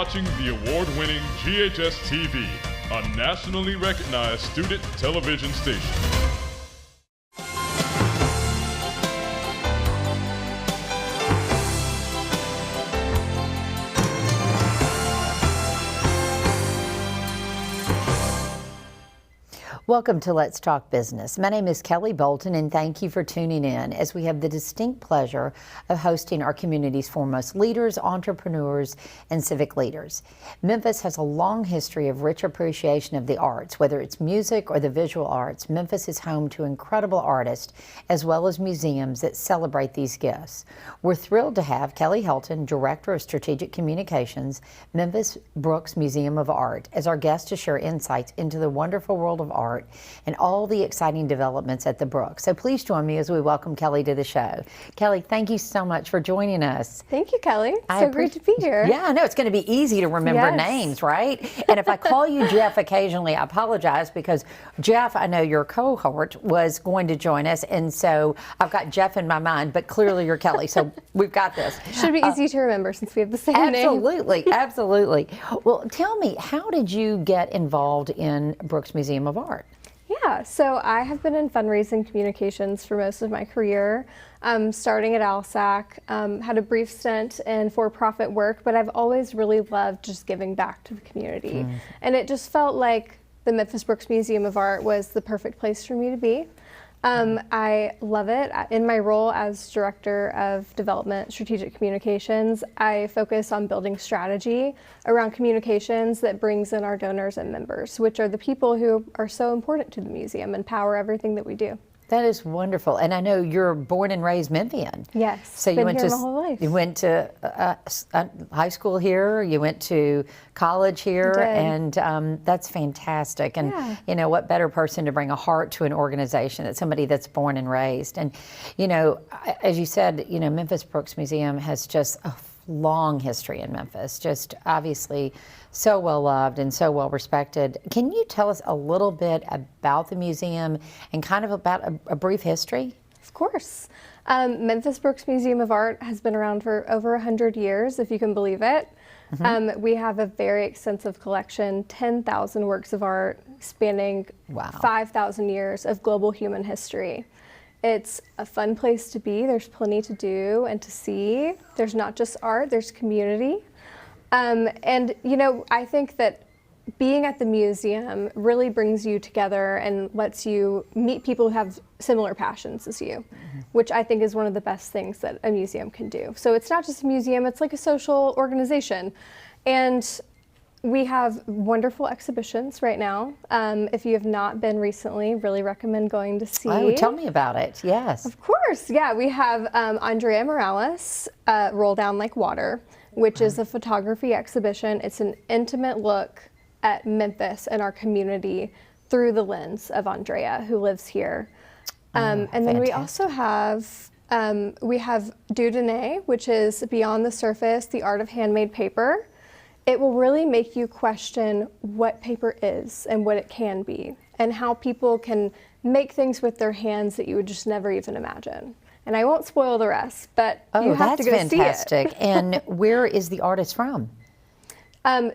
watching the award-winning GHS-TV, a nationally recognized student television station. Welcome to Let's Talk Business. My name is Kelly Bolton, and thank you for tuning in as we have the distinct pleasure of hosting our community's foremost leaders, entrepreneurs, and civic leaders. Memphis has a long history of rich appreciation of the arts, whether it's music or the visual arts. Memphis is home to incredible artists as well as museums that celebrate these gifts. We're thrilled to have Kelly Helton, Director of Strategic Communications, Memphis Brooks Museum of Art, as our guest to share insights into the wonderful world of art and all the exciting developments at the Brooks. So please join me as we welcome Kelly to the show. Kelly, thank you so much for joining us. Thank you, Kelly. So great to be here. Yeah, I know it's going to be easy to remember names, right? And if I call you Jeff occasionally, I apologize because Jeff, I know your cohort, was going to join us, and so I've got Jeff in my mind, but clearly you're Kelly, so we've got this. Should be easy to remember since we have the same name. Absolutely, absolutely. Well, tell me, how did you get involved in Brooks Museum of Art? Yeah, so I have been in fundraising communications for most of my career, starting at ALSAC, had a brief stint in for-profit work, but I've always really loved just giving back to the community. And it just felt like the Memphis Brooks Museum of Art was the perfect place for me to be. I love it. In my role as Director of Development Strategic Communications, I focus on building strategy around communications that brings in our donors and members, which are the people who are so important to the museum and power everything that we do. That is wonderful, and I know you're born and raised Memphian. Yes, so been here my whole life. You went to high school here. You went to college here, and that's fantastic. And you know, what better person to bring a heart to an organization than somebody that's born and raised? And you know, as you said, you know, Memphis Brooks Museum has just a long history in Memphis. Just obviously so well loved and so well respected. Can you tell us a little bit about the museum and kind of about a brief history? Of course. Memphis Brooks Museum of Art has been around for over 100 years, if you can believe it. We have a very extensive collection, 10,000 works of art spanning 5,000 years of global human history. It's a fun place to be. There's plenty to do and to see. There's not just art, there's community. And you know, I think that being at the museum really brings you together and lets you meet people who have similar passions as you, which I think is one of the best things that a museum can do. So it's not just a museum, it's like a social organization. And we have wonderful exhibitions right now. If you have not been recently, really recommend going to see. Oh, tell me about it, yes. Of course, yeah. We have Andrea Morales, Roll Down Like Water, which is a photography exhibition. It's an intimate look at Memphis and our community through the lens of Andrea, who lives here. And then we also have, Dieudonné, which is Beyond the Surface, the Art of Handmade Paper. It will really make you question what paper is and what it can be, and how people can make things with their hands that you would just never even imagine. And I won't spoil the rest, but you have to go see it. Oh, that's fantastic. And where is the artist from?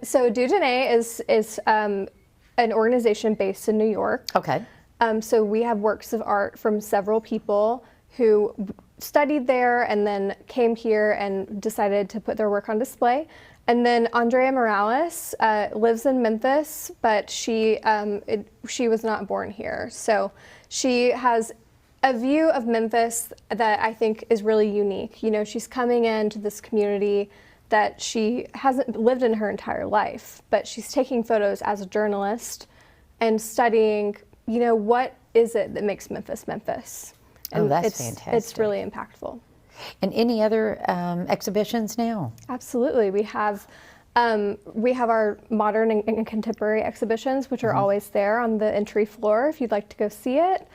So Dieudonné is an organization based in New York. Okay. So we have works of art from several people who studied there and then came here and decided to put their work on display. And then Andrea Morales lives in Memphis, but she was not born here. So she has a view of Memphis that I think is really unique. You know, she's coming into this community that she hasn't lived in her entire life, but she's taking photos as a journalist and studying, you know, what is it that makes Memphis Memphis? And that's fantastic. It's really impactful. And any other exhibitions now? Absolutely. We have our modern and contemporary exhibitions, which are always there on the entry floor if you'd like to go see it.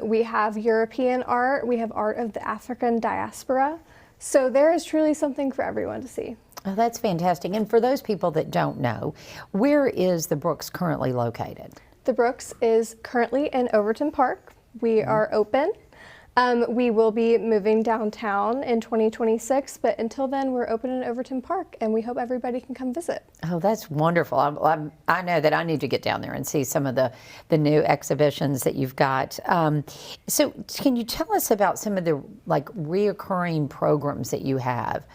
We have European art. We have art of the African diaspora. So there is truly something for everyone to see. Oh, that's fantastic. And for those people that don't know, where is the Brooks currently located? The Brooks is currently in Overton Park. We are open. We will be moving downtown in 2026, but until then, we're open in Overton Park, and we hope everybody can come visit. Oh, that's wonderful. I know that I need to get down there and see some of the new exhibitions that you've got. So can you tell us about some of the reoccurring programs that you have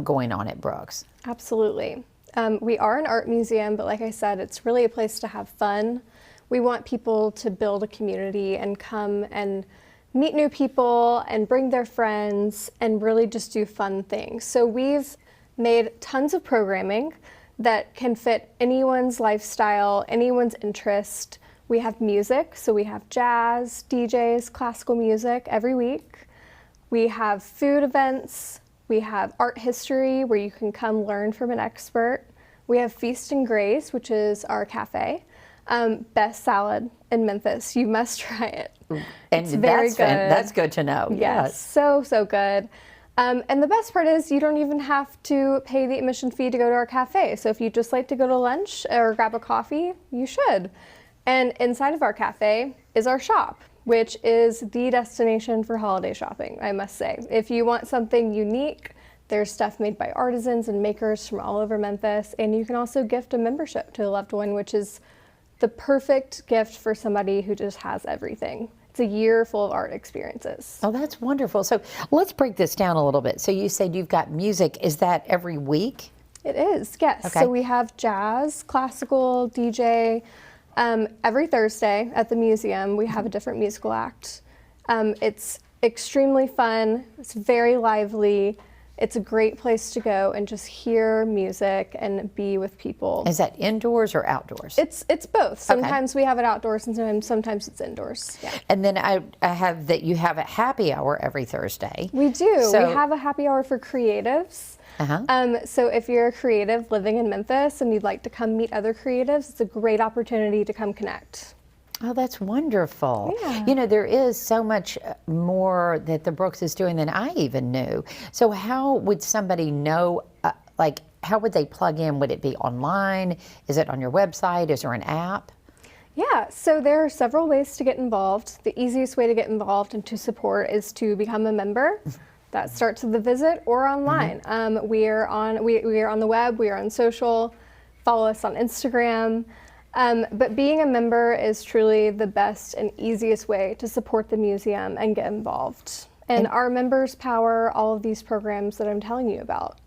going on at Brooks? Absolutely. We are an art museum, but like I said, it's really a place to have fun. We want people to build a community and come and meet new people and bring their friends and really just do fun things. So we've made tons of programming that can fit anyone's lifestyle, anyone's interest. We have music, so we have jazz, DJs, classical music every week. We have food events. We have art history where you can come learn from an expert. We have Feast and Grace, which is our cafe. Best salad in Memphis. You must try it. And it's very good. That's good to know. Yes, so good. And the best part is you don't even have to pay the admission fee to go to our cafe. So if you just like to go to lunch or grab a coffee, you should. And inside of our cafe is our shop, which is the destination for holiday shopping, I must say. If you want something unique, there's stuff made by artisans and makers from all over Memphis. And you can also gift a membership to a loved one, which is the perfect gift for somebody who just has everything. It's a year full of art experiences. Oh, that's wonderful. So let's break this down a little bit. So you said you've got music. Is that every week? It is, yes. Okay. So we have jazz, classical, DJ. Every Thursday at the museum, we have a different musical act. It's extremely fun. It's very lively. It's a great place to go and just hear music and be with people. Is that indoors or outdoors? It's both. Sometimes we have it outdoors and sometimes it's indoors. Yeah. And then I have that you have a happy hour every Thursday. We do. So, we have a happy hour for creatives. So if you're a creative living in Memphis and you'd like to come meet other creatives, it's a great opportunity to come connect. Oh, that's wonderful. Yeah. You know, there is so much more that the Brooks is doing than I even knew. So how would somebody know, how would they plug in? Would it be online? Is it on your website? Is there an app? Yeah, so there are several ways to get involved. The easiest way to get involved and to support is to become a member. That starts with a visit or online. We are on the web, we are on social. Follow us on Instagram. But being a member is truly the best and easiest way to support the museum and get involved. And our members power all of these programs that I'm telling you about.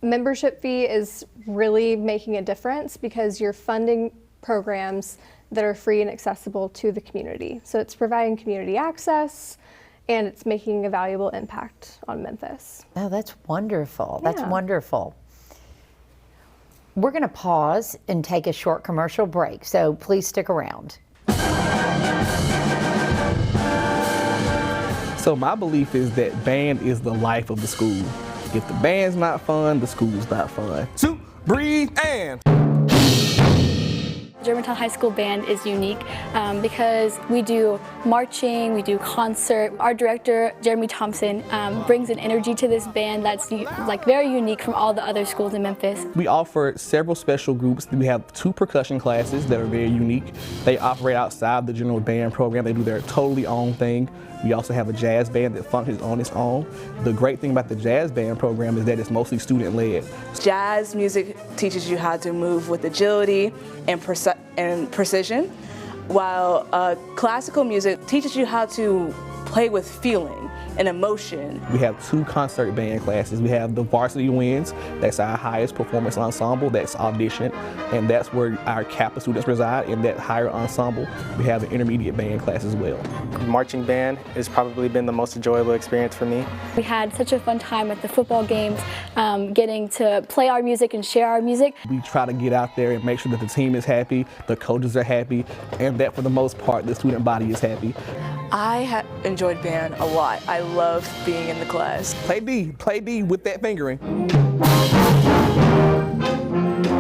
Membership fee is really making a difference because you're funding programs that are free and accessible to the community. So it's providing community access and it's making a valuable impact on Memphis. Oh, that's wonderful. Yeah. That's wonderful. We're going to pause and take a short commercial break, so please stick around. So my belief is that band is the life of the school. If the band's not fun, the school's not fun. 2, breathe, and... Germantown High School Band is unique because we do marching, we do concert. Our director, Jeremy Thompson, brings an energy to this band that's very unique from all the other schools in Memphis. We offer several special groups. We have 2 percussion classes that are very unique. They operate outside the general band program. They do their totally own thing. We also have a jazz band that functions on its own. The great thing about the jazz band program is that it's mostly student-led. Jazz music teaches you how to move with agility and precision, while classical music teaches you how to play with feeling and emotion. We have 2 concert band classes. We have the Varsity Winds, that's our highest performance ensemble, that's audition, and that's where our Kappa students reside in that higher ensemble. We have an intermediate band class as well. Marching band has probably been the most enjoyable experience for me. We had such a fun time at the football games, getting to play our music and share our music. We try to get out there and make sure that the team is happy, the coaches are happy, and that for the most part, the student body is happy. I enjoyed band a lot. I loved being in the class. Play D with that fingering.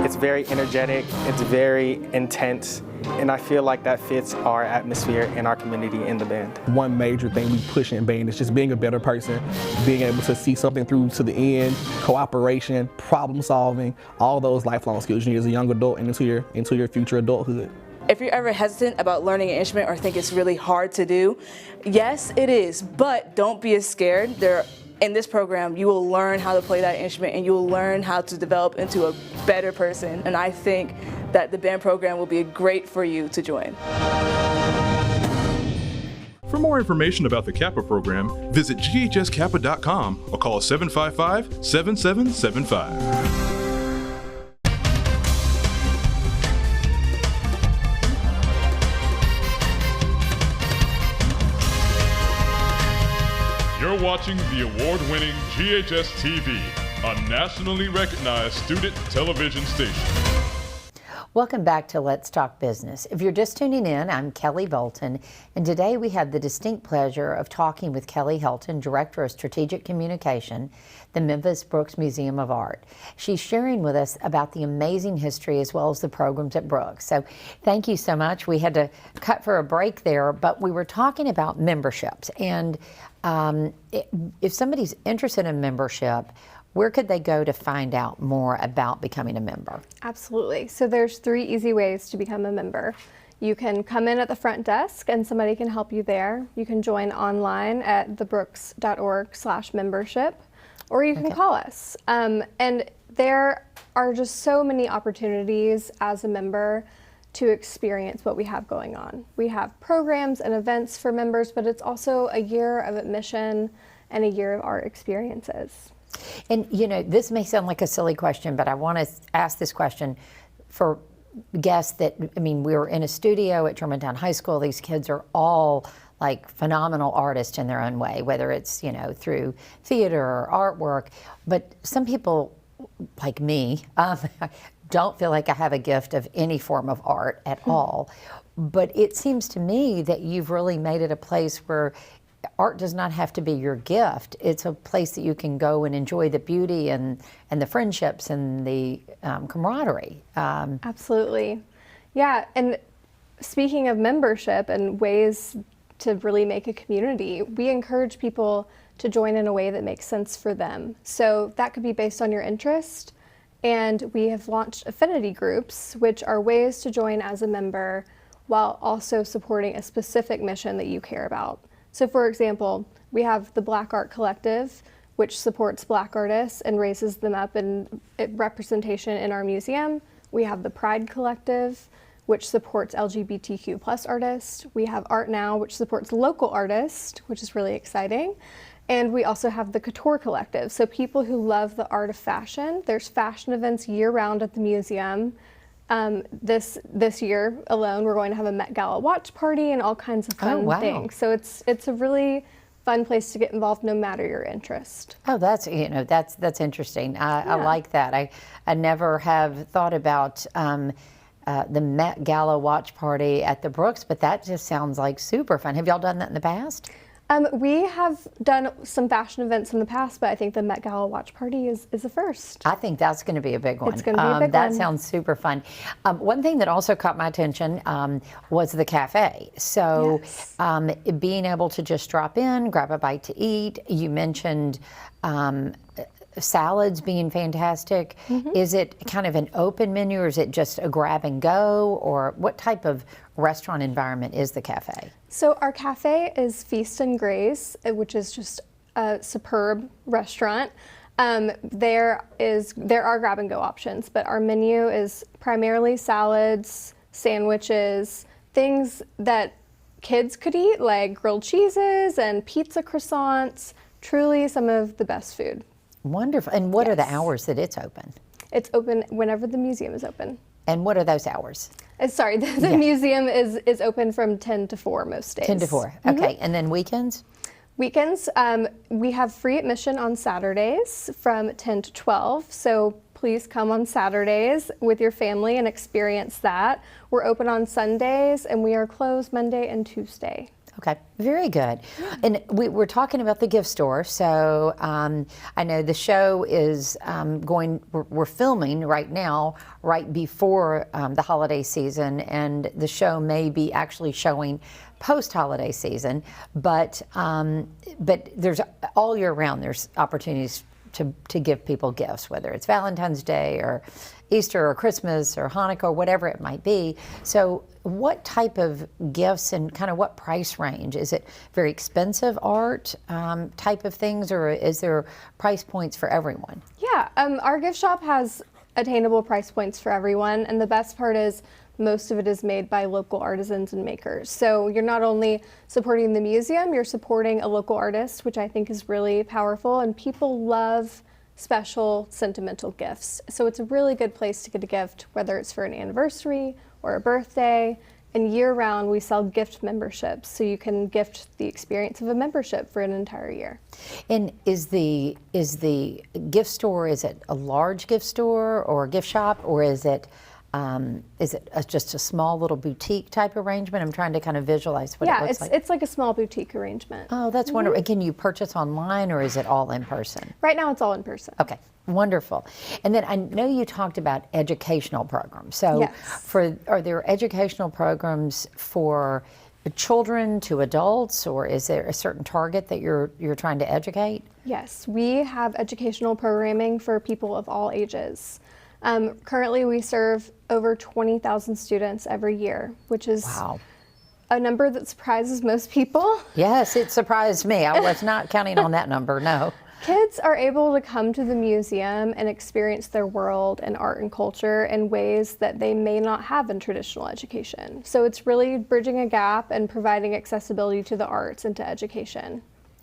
It's very energetic, it's very intense, and I feel like that fits our atmosphere and our community in the band. One major thing we push in band is just being a better person, being able to see something through to the end, cooperation, problem solving, all those lifelong skills you need as a young adult and into your future adulthood. if you're ever hesitant about learning an instrument or think it's really hard to do, yes, it is, but don't be as scared. In this program, you will learn how to play that instrument and you will learn how to develop into a better person. And I think that the band program will be great for you to join. For more information about the Kappa program, visit ghskappa.com or call 755-7775. You're watching the award-winning GHS-TV, a nationally recognized student television station. Welcome back to Let's Talk Business. If you're just tuning in, I'm Kelly Bolton, and today we have the distinct pleasure of talking with Kelly Helton, Director of Strategic Communication, the Memphis Brooks Museum of Art. She's sharing with us about the amazing history as well as the programs at Brooks. So thank you so much. We had to cut for a break there, but we were talking about memberships. And if somebody's interested in membership, where could they go to find out more about becoming a member? Absolutely. So there's 3 easy ways to become a member. You can come in at the front desk and somebody can help you there. You can join online at thebrooks.org/membership, or you can call us. And there are just so many opportunities as a member to experience what we have going on. We have programs and events for members, but it's also a year of admission and a year of art experiences. And you know, this may sound like a silly question, but I want to ask this question for guests that, I mean, we were in a studio at Germantown High School. These kids are all like phenomenal artists in their own way, whether it's, you know, through theater or artwork. But some people, like me, don't feel like I have a gift of any form of art at all. But it seems to me that you've really made it a place where art does not have to be your gift. It's a place that you can go and enjoy the beauty and the friendships and the camaraderie. Absolutely. Yeah, and speaking of membership and ways to really make a community, we encourage people to join in a way that makes sense for them. So that could be based on your interest. And we have launched affinity groups, which are ways to join as a member while also supporting a specific mission that you care about. So for example, we have the Black Art Collective, which supports Black artists and raises them up in representation in our museum. We have the Pride Collective, which supports LGBTQ+ artists. We have Art Now, which supports local artists, which is really exciting. And we also have the Couture Collective, so people who love the art of fashion. There's fashion events year-round at the museum. This year alone, we're going to have a Met Gala watch party and all kinds of fun things. So it's a really fun place to get involved, no matter your interest. Oh, that's, you know, that's interesting. I like that. I never have thought about the Met Gala watch party at the Brooks, but that just sounds like super fun. Have y'all done that in the past? We have done some fashion events in the past, but I think the Met Gala watch party is the first. I think that's going to be a big one. It's going to be a big one. That sounds super fun. One thing that also caught my attention was the cafe. So being able to just drop in, grab a bite to eat. You mentioned salads being fantastic. Is it kind of an open menu, or is it just a grab and go, or what type of restaurant environment is the cafe? So our cafe is Feast and Grace, which is just a superb restaurant. There are grab and go options, but our menu is primarily salads, sandwiches, things that kids could eat, like grilled cheeses and pizza croissants. Truly some of the best food. Wonderful. And what are the hours that it's open? It's open whenever the museum is open. And what are those hours? Sorry, the museum is open from 10 to 4 most days. 10 to 4, okay. And then weekends? Weekends, we have free admission on Saturdays from 10 to 12, so please come on Saturdays with your family and experience that. We're open on Sundays, and we are closed Monday and Tuesday. Okay, very good. And we're talking about the gift store. So I know the show is we're filming right now, right before the holiday season, and the show may be actually showing post-holiday season, but there's all year round, there's opportunities to give people gifts, whether it's Valentine's Day or Easter or Christmas or Hanukkah or whatever it might be. So what type of gifts and kind of what price range? Is it very expensive art type of things, or is there price points for everyone? Yeah, our gift shop has attainable price points for everyone, and the best part is most of it is made by local artisans and makers. So you're not only supporting the museum, you're supporting a local artist, which I think is really powerful, and people love special sentimental gifts. So it's a really good place to get a gift, whether it's for an anniversary or a birthday. And year-round, we sell gift memberships, so you can gift the experience of a membership for an entire year. And is the gift store, is it a large gift store or a gift shop, or is it just a small little boutique type arrangement? I'm trying to kind of visualize what it looks like. Yeah, it's like a small boutique arrangement. Oh, that's wonderful. Can you purchase online, or is it all in person? Right now, it's all in person. Okay, wonderful. And then I know you talked about educational programs. So Yes. are there educational programs for children to adults, or is there a certain target that you're trying to educate? Yes, we have educational programming for people of all ages. Currently, we serve over 20,000 students every year, which is a number that surprises most people. Yes, it surprised me. I was not counting on that number, no. Kids are able to come to the museum and experience their world and art and culture in ways that they may not have in traditional education. So it's really bridging a gap and providing accessibility to the arts and to education.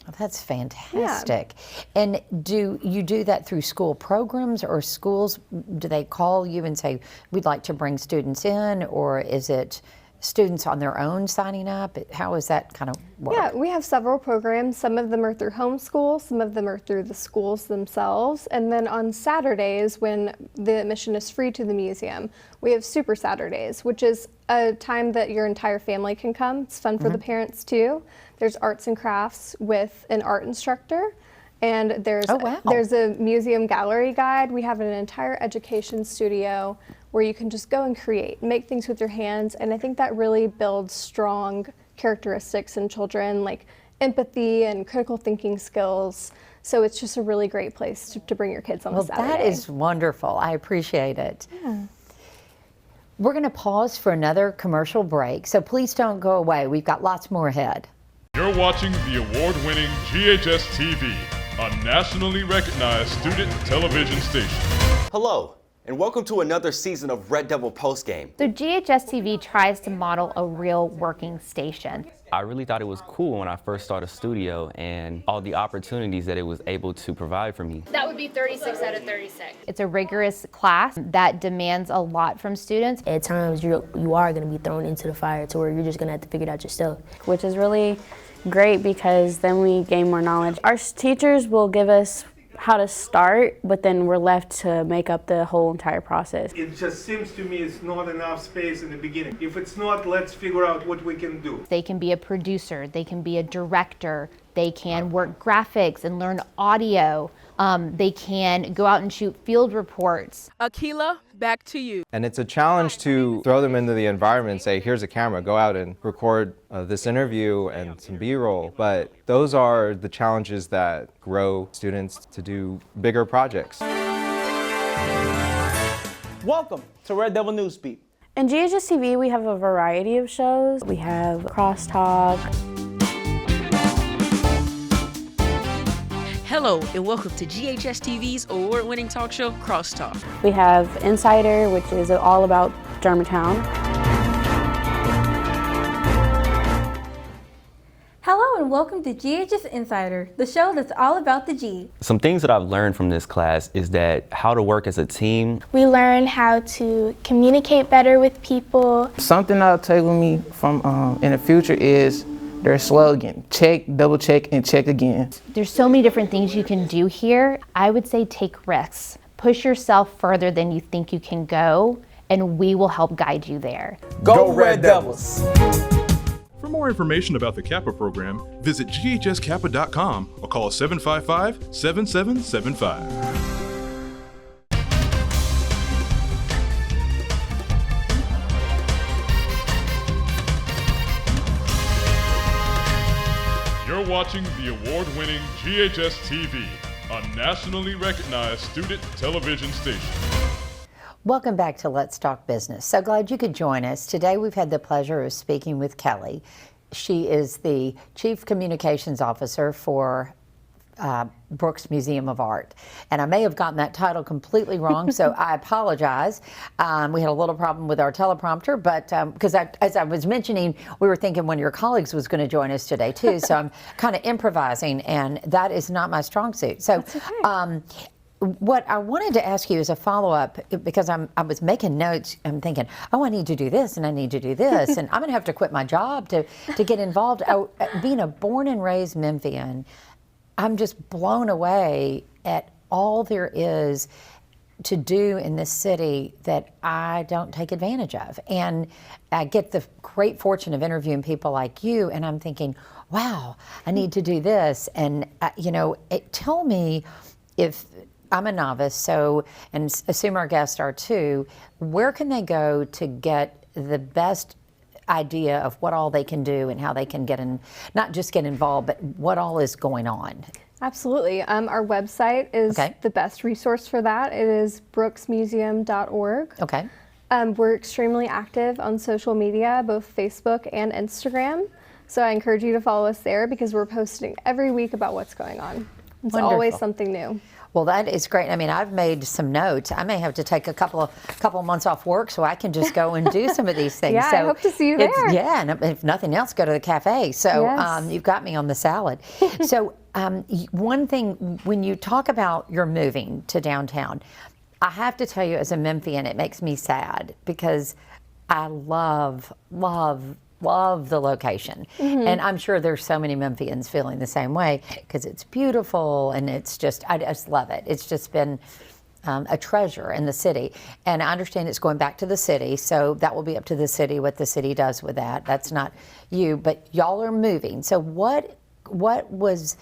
Oh, that's fantastic. Yeah. And do you do that through school programs, or schools, do they call you and say, we'd like to bring students in, or is it students on their own signing up? How is that kind of work? Yeah, we have several programs. Some of them are through homeschool, some of them are through the schools themselves. And then on Saturdays, when the admission is free to the museum, we have Super Saturdays, which is a time that your entire family can come. It's fun for the parents too. There's arts and crafts with an art instructor. And there's a museum gallery guide. We have an entire education studio where you can just go and create, make things with your hands. And I think that really builds strong characteristics in children, like empathy and critical thinking skills. So it's just a really great place to bring your kids on a Saturday. Well, that is wonderful. I appreciate it. Yeah. We're going to pause for another commercial break, so please don't go away. We've got lots more ahead. You're watching the award-winning GHS-TV, a nationally recognized student television station. Hello, and welcome to another season of Red Devil Postgame. So GHS-TV tries to model a real working station. I really thought it was cool when I first started studio and all the opportunities that it was able to provide for me. That would be 36 out of 36. It's a rigorous class that demands a lot from students. At times you are going to be thrown into the fire to where you're just going to have to figure it out yourself. Which is really great because then we gain more knowledge. Our teachers will give us how to start, but then we're left to make up the whole entire process. It just seems to me it's not enough space in the beginning. If it's not, let's figure out what we can do. They can be a producer, they can be a director, they can work graphics and learn audio. They can go out and shoot field reports. Akila, back to you. And it's a challenge to throw them into the environment and say, here's a camera, go out and record this interview and some B-roll. But those are the challenges that grow students to do bigger projects. Welcome to Red Devil Newsbeat. In GHS-TV, we have a variety of shows. We have Crosstalk. Hello, and welcome to GHS-TV's award-winning talk show, Crosstalk. We have Insider, which is all about Germantown. Hello, and welcome to GHS Insider, the show that's all about the G. Some things that I've learned from this class is that how to work as a team. We learn how to communicate better with people. Something I'll take with me from in the future is their slogan, check, double check, and check again. There's so many different things you can do here. I would say take risks. Push yourself further than you think you can go, and we will help guide you there. Go Red Devils! For more information about the Kappa program, visit ghskappa.com or call 755-7775. You're watching the award-winning GHS-TV, a nationally recognized student television station. Welcome back to Let's Talk Business. So glad you could join us. Today we've had the pleasure of speaking with Kelly. She is the Chief Communications Officer for Brooks Museum of Art. And I may have gotten that title completely wrong, so I apologize. We had a little problem with our teleprompter, but because as I was mentioning, we were thinking one of your colleagues was going to join us today too, so I'm kind of improvising, and that is not my strong suit. So what I wanted to ask you as a follow-up, because I was making notes, I'm thinking, oh, I need to do this and I need to do this, and I'm going to have to quit my job to get involved. Being a born and raised Memphian, I'm just blown away at all there is to do in this city that I don't take advantage of. And I get the great fortune of interviewing people like you, and I'm thinking, wow, I need to do this. And, tell me, if I'm a novice, so, and assume our guests are too, where can they go to get the best idea of what all they can do and how they can get in, not just get involved, but what all is going on? Absolutely. Our website is the best resource for that. It is brooksmuseum.org. Okay. We're extremely active on social media, both Facebook and Instagram. So I encourage you to follow us there because we're posting every week about what's going on. It's always something new. Well, that is great. I mean, I've made some notes. I may have to take a couple of months off work so I can just go and do some of these things. Yeah, so I hope to see you there. Yeah, and if nothing else, go to the cafe. So you've got me on the salad. So one thing, when you talk about your moving to downtown, I have to tell you, as a Memphian, it makes me sad because I love the location. And I'm sure there's so many Memphians feeling the same way because it's beautiful and it's just, I just love it. It's just been a treasure in the city. And I understand it's going back to the city, so that will be up to the city what the city does with that. That's not you, but y'all are moving. So what was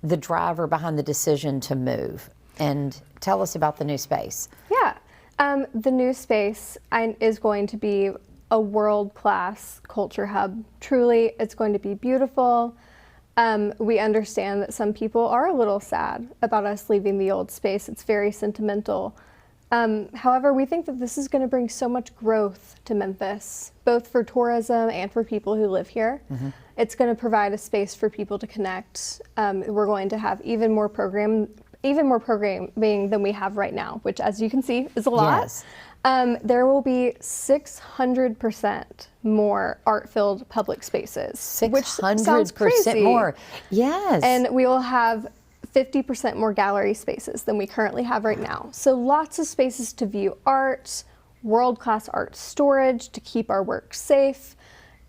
the driver behind the decision to move? And tell us about the new space. Yeah, the new space is going to be a world-class culture hub. Truly, it's going to be beautiful. We understand that some people are a little sad about us leaving the old space. It's very sentimental. However, we think that this is going to bring so much growth to Memphis, both for tourism and for people who live here. It's going to provide a space for people to connect. We're going to have even more programming than we have right now, which, as you can see, is a lot. Yes. There will be 600% more art-filled public spaces, which sounds crazy. More. Yes. And we will have 50% more gallery spaces than we currently have right now. So lots of spaces to view art, world-class art storage to keep our work safe.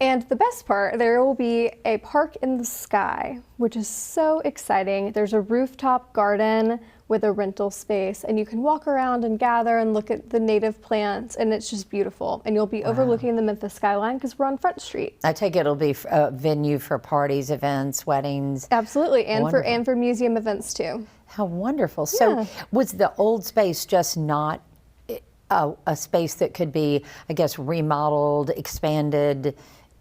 And the best part, there will be a park in the sky, which is so exciting. There's a rooftop garden with a rental space, and you can walk around and gather and look at the native plants, and it's just beautiful. And you'll be overlooking the Memphis skyline because we're on Front Street. I take it it'll be a venue for parties, events, weddings. Absolutely, and for museum events too. How wonderful. So was the old space just not a space that could be, I guess, remodeled, expanded?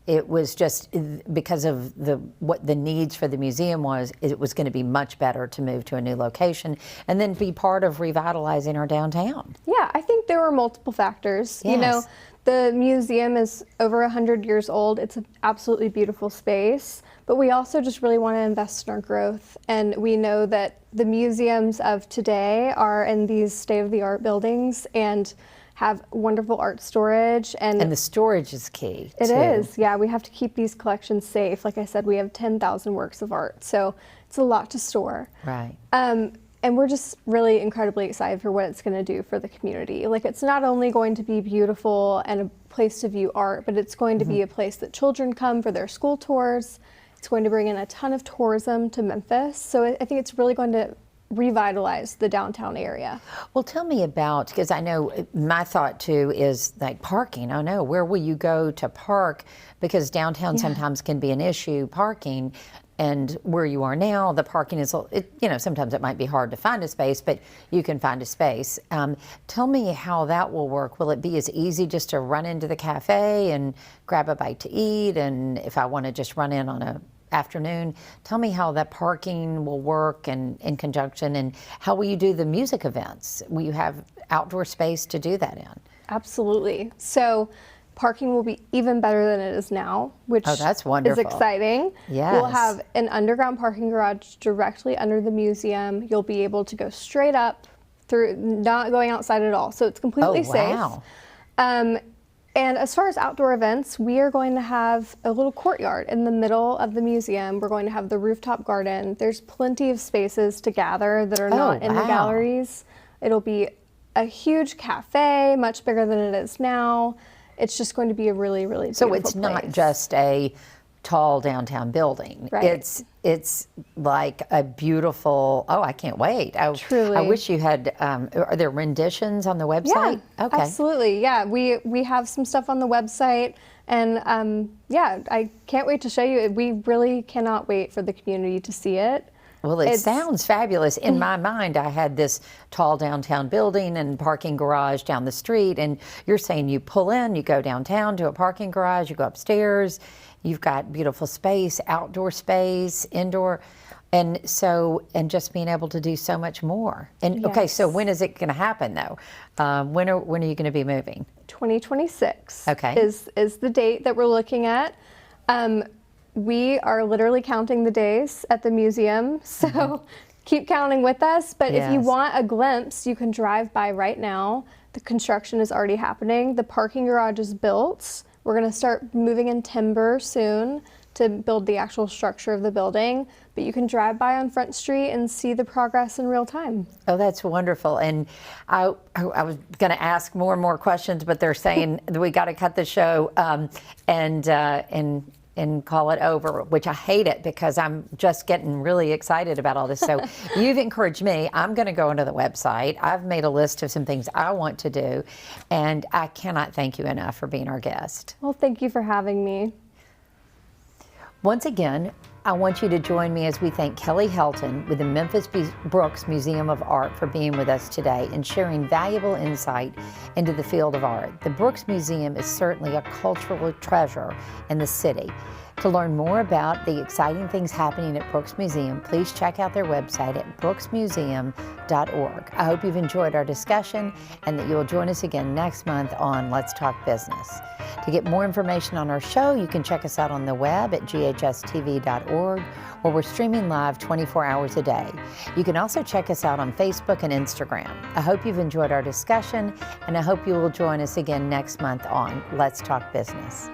It was just because of what the needs for the museum was, it was going to be much better to move to a new location and then be part of revitalizing our downtown. Yeah, I think there were multiple factors. Yes. You know, the museum is over 100 years old. It's an absolutely beautiful space, but we also just really want to invest in our growth. And we know that the museums of today are in these state-of-the-art buildings and have wonderful art storage. And the storage is key, It is, yeah. We have to keep these collections safe. Like I said, we have 10,000 works of art, so it's a lot to store. Right. And we're just really incredibly excited for what it's going to do for the community. Like, it's not only going to be beautiful and a place to view art, but it's going to be a place that children come for their school tours. It's going to bring in a ton of tourism to Memphis. So I think it's really going to revitalize the downtown area. Well, tell me about, because I know my thought too is like parking. Oh no, where will you go to park? Because downtown sometimes can be an issue, parking. And where you are now, the parking is, sometimes it might be hard to find a space, but you can find a space. Tell me how that will work. Will it be as easy just to run into the cafe and grab a bite to eat? And if I want to just run in on afternoon. Tell me how that parking will work and in conjunction, and how will you do the music events? Will you have outdoor space to do that in? Absolutely. So parking will be even better than it is now, which that's wonderful. is exciting. Yes. We'll have an underground parking garage directly under the museum. You'll be able to go straight up through, not going outside at all. So it's completely wow. safe. And as far as outdoor events, we are going to have a little courtyard in the middle of the museum. We're going to have the rooftop garden. There's plenty of spaces to gather that are not in the galleries. It'll be a huge cafe, much bigger than it is now. It's just going to be a really, really beautiful So it's not place. just a tall downtown building. Right. It's like a beautiful, I can't wait. Truly. I wish you had, are there renditions on the website? Yeah, okay. absolutely. Yeah, we have some stuff on the website, and yeah, I can't wait to show you. We really cannot wait for the community to see it. Well, it sounds fabulous. In my mind, I had this tall downtown building and parking garage down the street, and you're saying you pull in, you go downtown to a parking garage, you go upstairs, you've got beautiful space, outdoor space, indoor, and just being able to do so much more. And okay, so when is it going to happen though? When are you going to be moving? 2026 okay. is the date that we're looking at. We are literally counting the days at the museum, so keep counting with us. But if you want a glimpse, you can drive by right now. The construction is already happening. The parking garage is built. We're going to start moving in timber soon to build the actual structure of the building. But you can drive by on Front Street and see the progress in real time. Oh, that's wonderful. And I was going to ask more and more questions, but they're saying that we got to cut the show and call it over, which I hate it because I'm just getting really excited about all this. So you've encouraged me. I'm going to go onto the website. I've made a list of some things I want to do, and I cannot thank you enough for being our guest. Well, thank you for having me. Once again, I want you to join me as we thank Kelly Helton with the Memphis Brooks Museum of Art for being with us today and sharing valuable insight into the field of art. The Brooks Museum is certainly a cultural treasure in the city. To learn more about the exciting things happening at Brooks Museum, please check out their website at brooksmuseum.org. I hope you've enjoyed our discussion and that you'll join us again next month on Let's Talk Business. To get more information on our show, you can check us out on the web at GHS-TV.org, where we're streaming live 24 hours a day. You can also check us out on Facebook and Instagram. I hope you've enjoyed our discussion, and I hope you will join us again next month on Let's Talk Business.